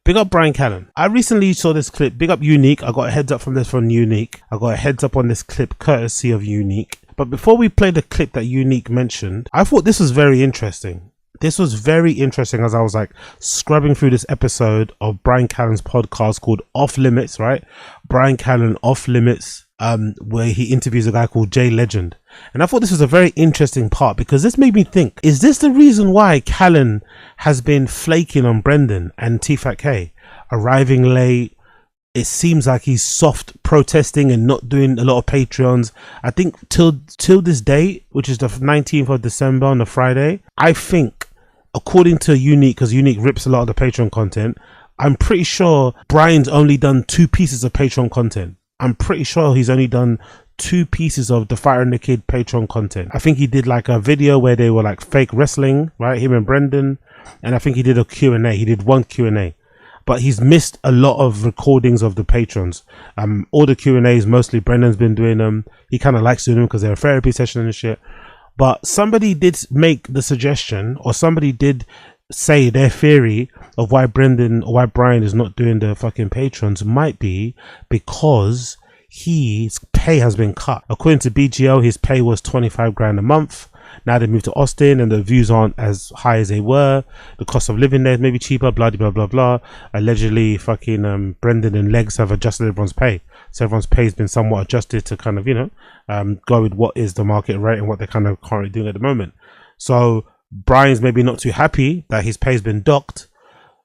Big up Bryan Callen. I recently saw this clip. Big up Unique. I got a heads up from this from Unique. I got a heads up on this clip courtesy of Unique. But before we play the clip that Unique mentioned, I thought this was very interesting. This was very interesting as I was like scrubbing through this episode of Bryan Callen's podcast called Off Limits, right? Bryan Callen Off Limits, where he interviews a guy called Jay Legend. And I thought this was a very interesting part because this made me think, is this the reason why Callen has been flaking on Brendan and TFATK? Arriving late. It seems like he's soft protesting and not doing a lot of Patreons. I think till this date, which is the 19th of December on the Friday, I think, according to Unique, because Unique rips a lot of the Patreon content, I'm pretty sure Bryan's only done 2 pieces of Patreon content. I'm pretty sure he's only done 2 pieces of the Fighter and the Kid Patreon content. I think he did like a video where they were like fake wrestling, right? Him and Brendan. And I think he did a Q&A. He did 1 Q&A. But he's missed a lot of recordings of the patrons. All the Q&As, mostly Brendan's been doing them. He kind of likes doing them because they're a therapy session and shit. But somebody did make the suggestion, or somebody did say their theory of why Brendan or why Bryan is not doing the fucking patrons might be because his pay has been cut. According to BGO, his pay was 25 grand a month. Now they moved to Austin and the views aren't as high as they were. The cost of living there is maybe cheaper, blah, blah, blah, blah. Allegedly, fucking Brendan and Legs have adjusted everyone's pay. So everyone's pay has been somewhat adjusted to kind of, you know, go with what is the market rate and what they're kind of currently doing at the moment. So Bryan's maybe not too happy that his pay's been docked.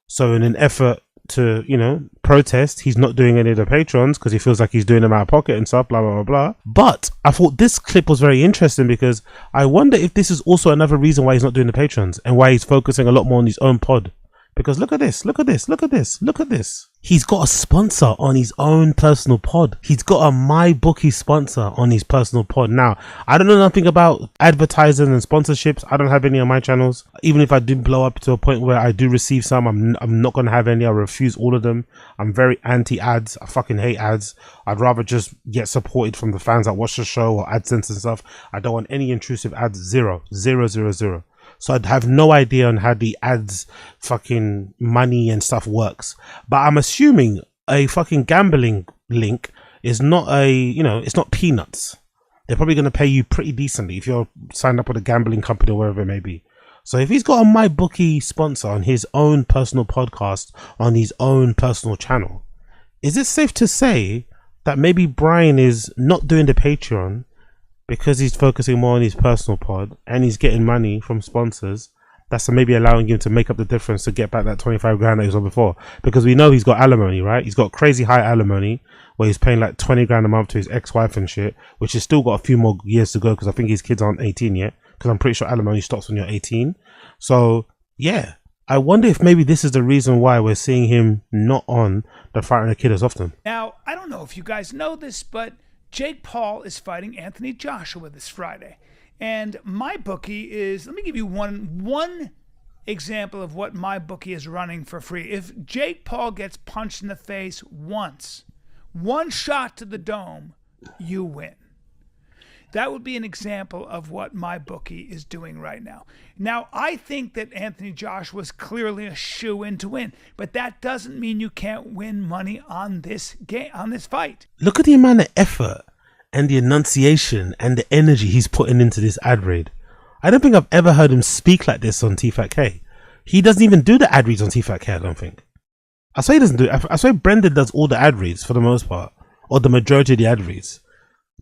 So in an effort to, you know, protest, he's not doing any of the patrons because he feels like he's doing them out of pocket and stuff, blah, blah, blah, blah. But I thought this clip was very interesting because I wonder if this is also another reason why he's not doing the patrons and why he's focusing a lot more on his own pod. Because look at this, look at this, look at this, look at this. He's got a sponsor on his own personal pod. He's got a MyBookie sponsor on his personal pod. Now, I don't know nothing about advertising and sponsorships. I don't have any on my channels. Even if I do blow up to a point where I do receive some, I'm not going to have any. I refuse all of them. I'm very anti-ads. I fucking hate ads. I'd rather just get supported from the fans that watch the show or AdSense and stuff. I don't want any intrusive ads. Zero. So I'd have no idea on how the ads fucking money and stuff works. But I'm assuming a fucking gambling link is not a, you know, it's not peanuts. They're probably going to pay you pretty decently if you're signed up with a gambling company or wherever it may be. So if he's got a MyBookie sponsor on his own personal podcast, on his own personal channel, is it safe to say that maybe Bryan is not doing the Patreon because he's focusing more on his personal pod and he's getting money from sponsors? That's maybe allowing him to make up the difference to get back that 25 grand that he was on before. Because we know he's got alimony, right? He's got crazy high alimony where he's paying like 20 grand a month to his ex-wife and shit, which has still got a few more years to go because I think his kids aren't 18 yet. Because I'm pretty sure alimony stops when you're 18. So yeah, I wonder if maybe this is the reason why we're seeing him not on the Fighter and the Kid as often. Now, I don't know if you guys know this, but Jake Paul is fighting Anthony Joshua this Friday. And MyBookie is, let me give you one example of what MyBookie is running for free. If Jake Paul gets punched in the face once, one shot to the dome, you win. That would be an example of what MyBookie is doing right now. Now, I think that Anthony Joshua is clearly a shoo-in to win, but that doesn't mean you can't win money on this game, on this fight. Look at the amount of effort and the enunciation and the energy he's putting into this ad read. I don't think I've ever heard him speak like this on TFATK. He doesn't even do the ad reads on TFATK, I don't think. I swear he doesn't do it. I swear Brendan does all the ad reads for the most part, or the majority of the ad reads.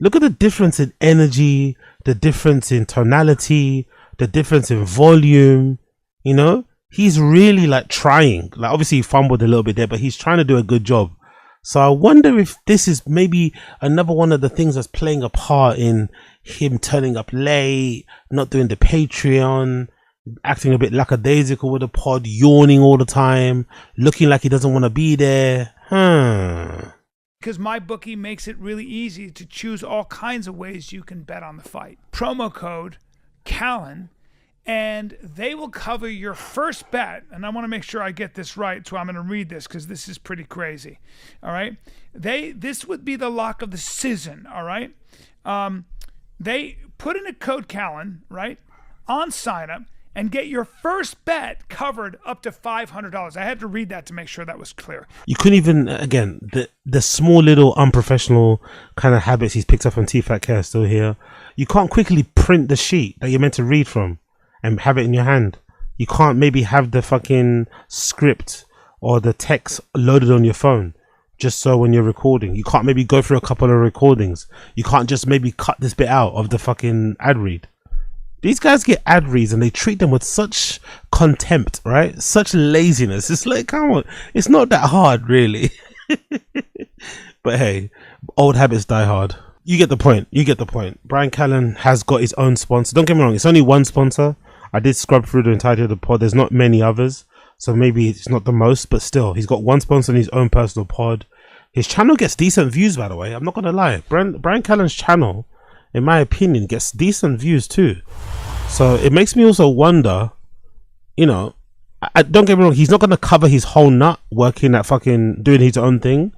Look at the difference in energy, the difference in tonality, the difference in volume. You know, he's really like trying. Like obviously he fumbled a little bit there, but he's trying to do a good job. So I wonder if this is maybe another one of the things that's playing a part in him turning up late, not doing the Patreon, acting a bit lackadaisical with the pod, yawning all the time, looking like he doesn't want to be there. Because MyBookie makes it really easy to choose all kinds of ways you can bet on the fight. Promo code Callen, and they will cover your first bet. And I want to make sure I get this right, so I'm going to read this because this is pretty crazy. All right, this would be the lock of the season. All right, they put in a code Callen right on sign up, and get your first bet covered up to $500. I had to read that to make sure that was clear. You couldn't even, again, the small little unprofessional kind of habits he's picked up on TFATK are still here. You can't quickly print the sheet that you're meant to read from and have it in your hand. You can't maybe have the fucking script or the text loaded on your phone just so when you're recording. You can't maybe go through a couple of recordings. You can't just maybe cut this bit out of the fucking ad read. These guys get ad reads and they treat them with such contempt, right? Such laziness. It's like, come on, it's not that hard, really. But hey, old habits die hard. You get the point. You get the point. Bryan Callen has got his own sponsor. Don't get me wrong, it's only one sponsor. I did scrub through the entirety of the pod. There's not many others, so maybe it's not the most, but still, he's got one sponsor in his own personal pod. His channel gets decent views, by the way. I'm not going to lie. Bryan Callen's channel, in my opinion, gets decent views too. So it makes me also wonder, you know, I don't get me wrong, he's not going to cover his whole nut working at fucking doing his own thing,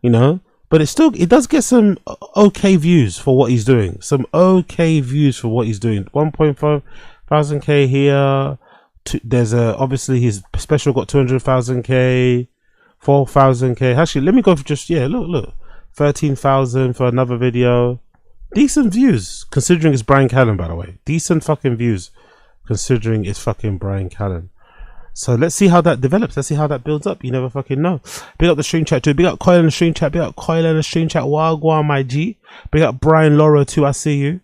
you know, but it does get some okay views for what he's doing. Some okay views for what he's doing. 1.5 thousand K here. There's obviously his special got 200,000 K, 4,000 K. Actually, let me go for just, yeah, look, 13,000 for another video. Decent views, considering it's Bryan Callen, by the way. Decent fucking views, considering it's fucking Bryan Callen. So let's see how that develops. Let's see how that builds up. You never fucking know. Big up the stream chat too. Big up Coil in the stream chat. Big up Coil in the stream chat. Wagwan, my G. Big up Brian Laura too. I see you.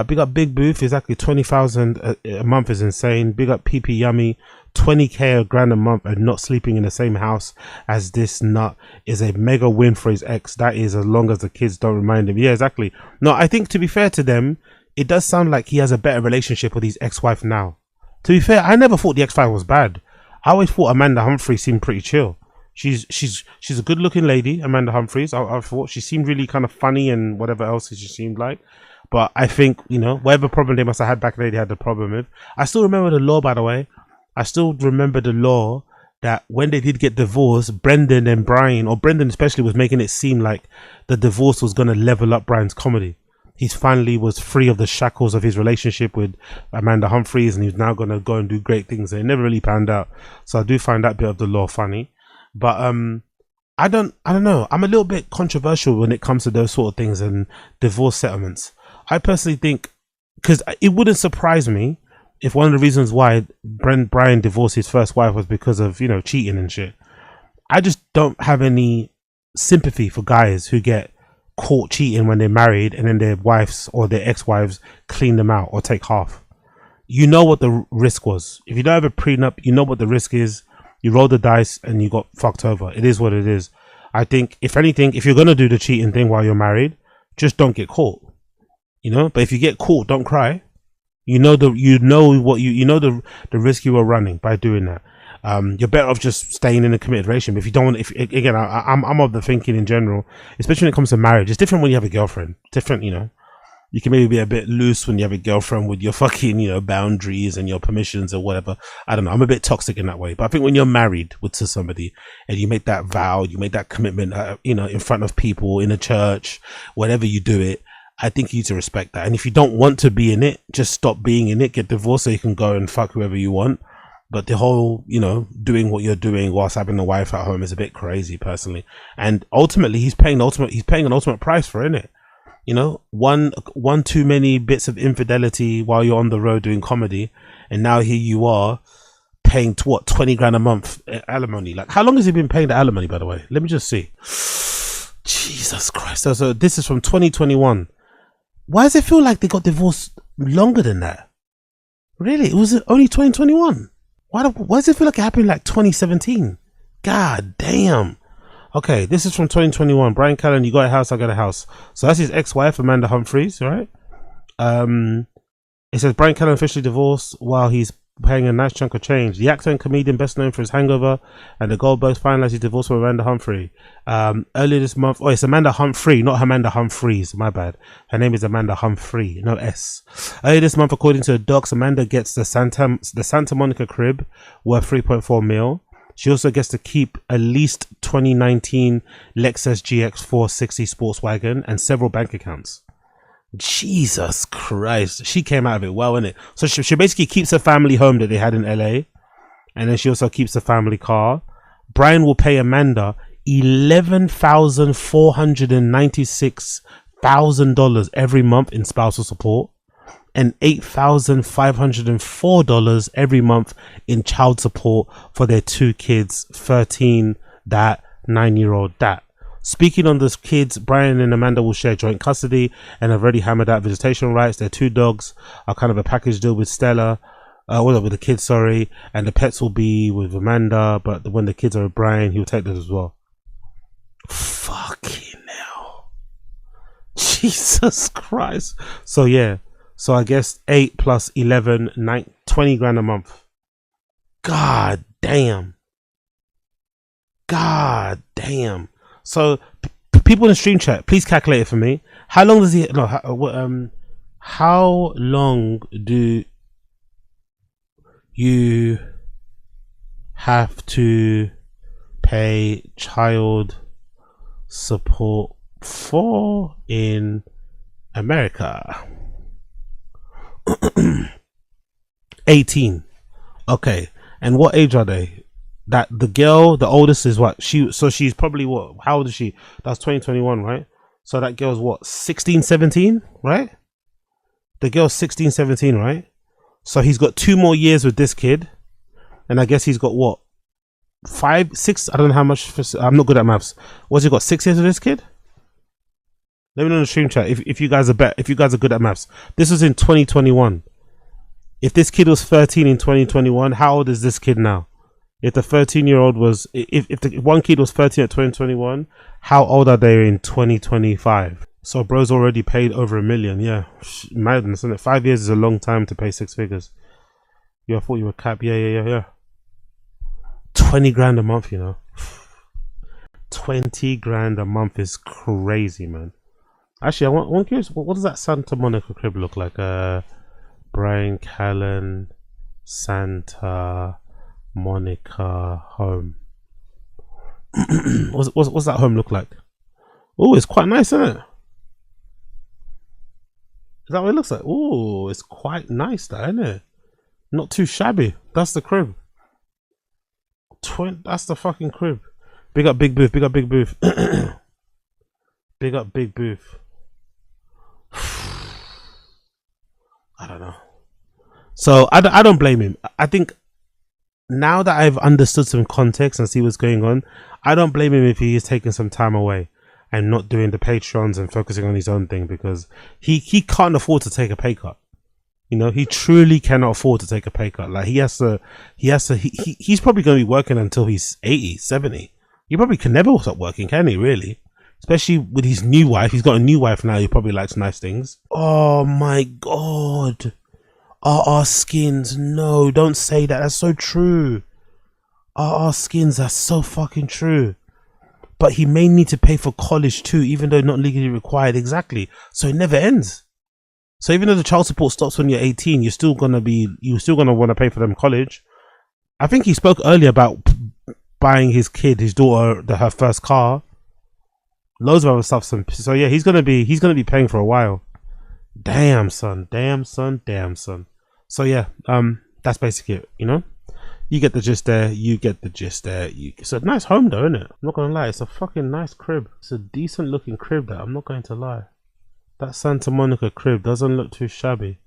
Big up Big Booth. Exactly 20,000 a month is insane. Big up PP Yummy. 20K a grand a month and not sleeping in the same house as this nut is a mega win for his ex. That is, as long as the kids don't remind him. Yeah, exactly. No, I think to be fair to them, it does sound like he has a better relationship with his ex-wife now. To be fair, I never thought the ex-wife was bad. I always thought Amanda Humphries seemed pretty chill. She's a good looking lady, Amanda Humphries. I thought she seemed really kind of funny and whatever else she seemed like. But I think, you know, whatever problem they must have had back then, they had the problem with. I still remember the law, by the way. I still remember the law that when they did get divorced, Brendan and Bryan, or Brendan especially, was making it seem like the divorce was going to level up Bryan's comedy. He finally was free of the shackles of his relationship with Amanda Humphries, and he's now going to go and do great things. And it never really panned out. So I do find that bit of the law funny. But I don't know. I'm a little bit controversial when it comes to those sort of things and divorce settlements. I personally think, because it wouldn't surprise me if one of the reasons why Bryan divorced his first wife was because of, you know, cheating and shit. I just don't have any sympathy for guys who get caught cheating when they're married and then their wives or their ex-wives clean them out or take half. You know what the risk was. If you don't have a prenup, you know what the risk is. You roll the dice and you got fucked over. It is what it is. I think, if anything, if you're going to do the cheating thing while you're married, just don't get caught. You know, but if you get caught, don't cry. You know the risk you were running by doing that. You're better off just staying in a committed relationship. If you don't want, if again, I'm of the thinking in general, especially when it comes to marriage, it's different when you have a girlfriend. Different, you know. You can maybe be a bit loose when you have a girlfriend with your fucking, you know, boundaries and your permissions or whatever. I don't know. I'm a bit toxic in that way. But I think when you're married to somebody and you make that vow, you make that commitment, you know, in front of people, in a church, whatever you do it, I think you need to respect that. And if you don't want to be in it, just stop being in it, get divorced so you can go and fuck whoever you want. But the whole, you know, doing what you're doing whilst having a wife at home is a bit crazy, personally. And ultimately, he's paying an ultimate price for it. You know, one too many bits of infidelity while you're on the road doing comedy, and now here you are paying 20 grand a month alimony. Like, how long has he been paying the alimony, by the way? Let me just see. Jesus Christ. So this is from 2021. Why does it feel like they got divorced longer than that? Really? It was only 2021. Why does it feel like it happened like 2017? God damn. Okay, this is from 2021. Bryan Callen, you got a house, I got a house. So that's his ex-wife, Amanda Humphries, right? It says Bryan Callen officially divorced while he's paying a nice chunk of change. The actor and comedian best known for his Hangover and the Goldbergs finalized his divorce from Amanda Humphrey. Earlier this month, it's Amanda Humphrey, not Amanda Humphries, my bad. Her name is Amanda Humphrey, no S. Earlier this month, according to the docs, Amanda gets the Santa Monica crib worth 3.4 mil. She also gets to keep a leased 2019 Lexus GX 460 sports wagon and several bank accounts. Jesus Christ. She came out of it well, innit? So she basically keeps her family home that they had in LA. And then she also keeps the family car. Bryan will pay Amanda $11,496,000 every month in spousal support and $8,504 every month in child support for their 2 kids, 13, that 9-year-old, that. Speaking on those kids, Bryan and Amanda will share joint custody and have already hammered out visitation rights. Their 2 dogs are kind of a package deal with Stella. With the kids, sorry, and the pets will be with Amanda, but when the kids are with Bryan, he'll take those as well. Fucking hell. Jesus Christ. So yeah, so I guess 8 plus 11, 9, 20 grand a month. God damn. God damn. So people in the stream chat, please calculate it for me. How long does he, no, how long do you have to pay child support for in America? 18. Okay. And what age are they? That the girl, the oldest is what? She's probably what? How old is she? That's 2021, right? So that girl's what? 16, 17, right? The girl's 16, 17, right? So he's got 2 more years with this kid, and I guess he's got what, 5, 6? I don't know how much. I'm not good at maths. What's he got? 6 years with this kid? Let me know in the stream chat if you guys are good at maths. This was in 2021. If this kid was 13 in 2021, how old is this kid now? If the 13-year-old was, if the one kid was 13 at 2021, how old are they in 2025? So bro's already paid over $1 million. Yeah, madness, isn't it? 5 years is a long time to pay 6 figures. Yeah, I thought you were cap. Yeah. 20 grand a month, you know. 20 grand a month is crazy, man. Actually, I'm curious. What does that Santa Monica crib look like? Bryan Callen, Santa Monica home. What's that home look like? Oh, it's quite nice, isn't it? Is that what it looks like? Oh, it's quite nice, that, isn't it? Not too shabby. That's the crib. That's the fucking crib. Big up Big Booth. Big up Big Booth. Big up Big Booth. I don't know. So I don't blame him. I think now that I've understood some context and see what's going on, I don't blame him if he is taking some time away and not doing the Patreons and focusing on his own thing, because he can't afford to take a pay cut. You know, he truly cannot afford to take a pay cut. Like he's probably going to be working until he's 80, 70. He probably can never stop working, can he, really? Especially with his new wife. He's got a new wife now. He probably likes nice things. Oh my God. RR Skins. No, don't say that. That's so true. RR Skins, that's so fucking true. But he may need to pay for college too, even though not legally required. Exactly. So it never ends. So even though the child support stops when you're 18, you're still gonna want to pay for them college. I think he spoke earlier about buying his daughter, her first car. Loads of other stuff. So yeah, he's gonna be paying for a while. Damn son. So yeah, that's basically it. You know, you get the gist there. It's a nice home though, isn't it? I'm not gonna lie. It's a fucking nice crib. It's a decent looking crib. That I'm not going to lie. That Santa Monica crib doesn't look too shabby.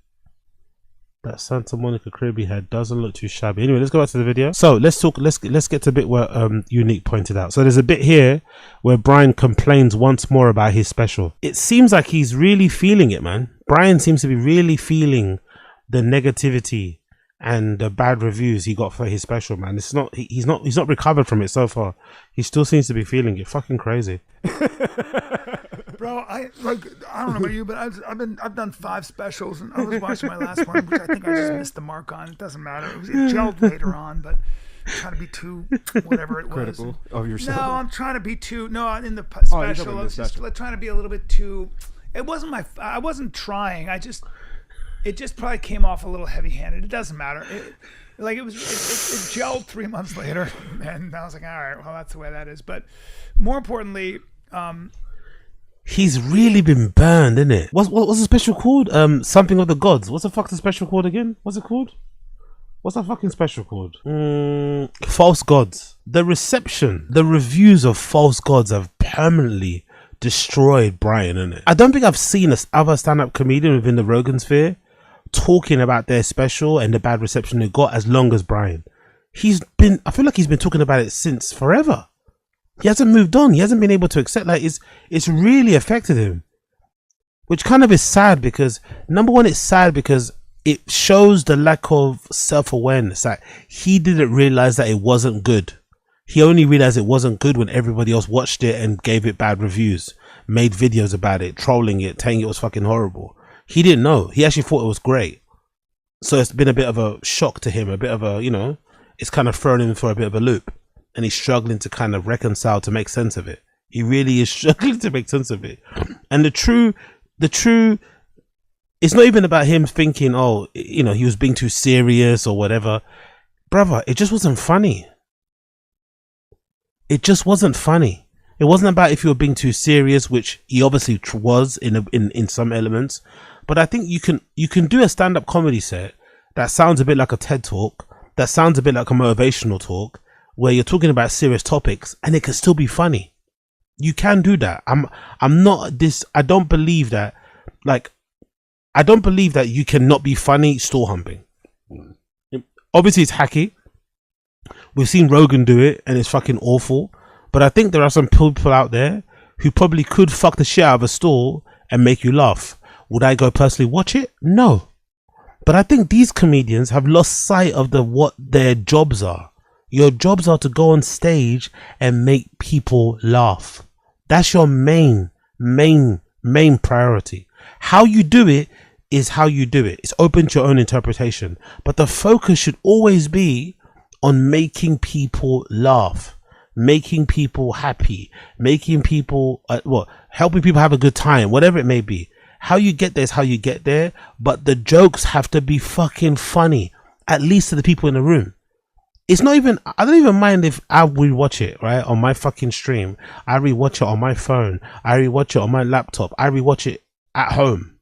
That Santa Monica crib he had doesn't look too shabby. Anyway, let's go back to the video. So let's get to the bit where Unique pointed out. So there's a bit here where Bryan complains once more about his special. It seems like he's really feeling it, man. Bryan seems to be really feeling the negativity and the bad reviews he got for his special, man. It's not he's not recovered from it so far. He still seems to be feeling it. Fucking crazy. Bro, I don't know about you, but I've done 5 specials, and I was watching my last one, which I think I just missed the mark on. It doesn't matter. It gelled later on, but I'm trying to be too whatever it was. Critical of yourself. No, I'm trying to be too. No, in the special, I was just trying to be a little bit too. It wasn't I wasn't trying. It just probably came off a little heavy-handed. It doesn't matter. It gelled 3 months later, and I was like, all right, well, that's the way that is. But more importantly, He's really been burned, isn't it? What's the special called? Something of the gods. What's the fuck the special called again? What's it called? What's that fucking special called? False Gods. The reception, the reviews of False Gods have permanently destroyed Bryan, innit? I don't think I've seen a other stand-up comedian within the Rogan sphere talking about their special and the bad reception they got as long as Bryan. I feel like he's been talking about it since forever. He hasn't moved on. He hasn't been able to accept, like, it's really affected him. Which kind of is sad because, number one, it's sad because it shows the lack of self-awareness. That he didn't realize that it wasn't good. He only realized it wasn't good when everybody else watched it and gave it bad reviews, made videos about it, trolling it, saying it was fucking horrible. He didn't know. He actually thought it was great. So it's been a bit of a shock to him, a bit of a, you know, it's kind of thrown him for a bit of a loop. And he's struggling to kind of reconcile, to make sense of it. He really is struggling to make sense of it. And the true, it's not even about him thinking, oh, you know, he was being too serious or whatever. Brother, it just wasn't funny. It just wasn't funny. It wasn't about if you were being too serious, which he obviously was in some elements. But I think you can do a stand-up comedy set that sounds a bit like a TED talk, that sounds a bit like a motivational talk, where you're talking about serious topics and it can still be funny. You can do that. I don't believe that, like, I don't believe that you cannot be funny store humping. Obviously it's hacky. We've seen Rogan do it and it's fucking awful. But I think there are some people out there who probably could fuck the shit out of a store and make you laugh. Would I go personally watch it? No. But I think these comedians have lost sight of what their jobs are. Your jobs are to go on stage and make people laugh. That's your main priority. How you do it is how you do it. It's open to your own interpretation. But the focus should always be on making people laugh, making people happy, making people, helping people have a good time, whatever it may be. How you get there is how you get there. But the jokes have to be fucking funny, at least to the people in the room. It's not even, I don't even mind if I rewatch it, right, on my fucking stream. I rewatch it on my phone. I rewatch it on my laptop. I rewatch it at home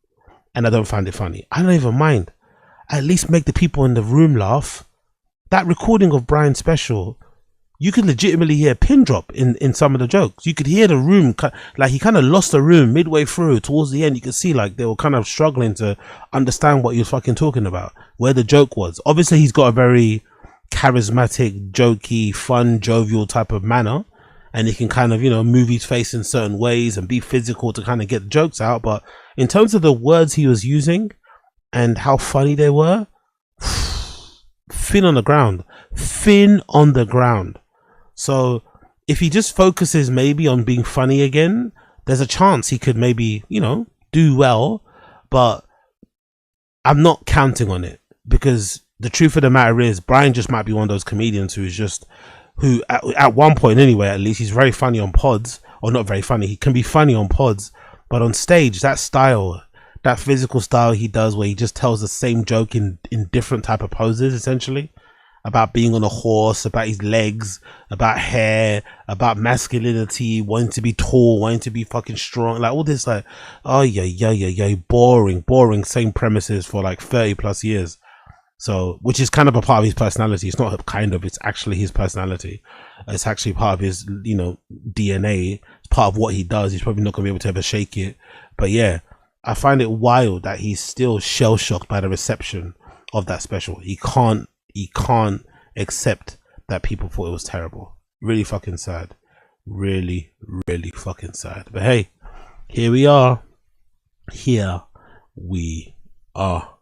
and I don't find it funny. I don't even mind. At least make the people in the room laugh. That recording of Bryan's special, you could legitimately hear a pin drop in some of the jokes. You could hear the room, like he kind of lost the room midway through. Towards the end, you could see like they were kind of struggling to understand what he was fucking talking about, where the joke was. Obviously, he's got a very charismatic, jokey, fun, jovial type of manner, and he can kind of, you know, move his face in certain ways and be physical to kind of get the jokes out. But in terms of the words he was using and how funny they were, thin on the ground. So if he just focuses maybe on being funny again, there's a chance he could maybe, you know, do well. But I'm not counting on it, because the truth of the matter is Bryan just might be one of those comedians who at one point anyway, at least, he's very funny on pods, or not very funny. He can be funny on pods, but on stage, that style, that physical style he does, where he just tells the same joke in different type of poses, essentially, about being on a horse, about his legs, about hair, about masculinity, wanting to be tall, wanting to be fucking strong, like all this, like, oh yeah, boring, same premises for like 30 plus years. So, which is kind of a part of his personality. It's not kind of, it's actually his personality. It's actually part of his, you know, DNA. It's part of what he does. He's probably not going to be able to ever shake it. But yeah, I find it wild that he's still shell shocked by the reception of that special. He can't accept that people thought it was terrible. Really fucking sad. Really fucking sad. But hey, here we are.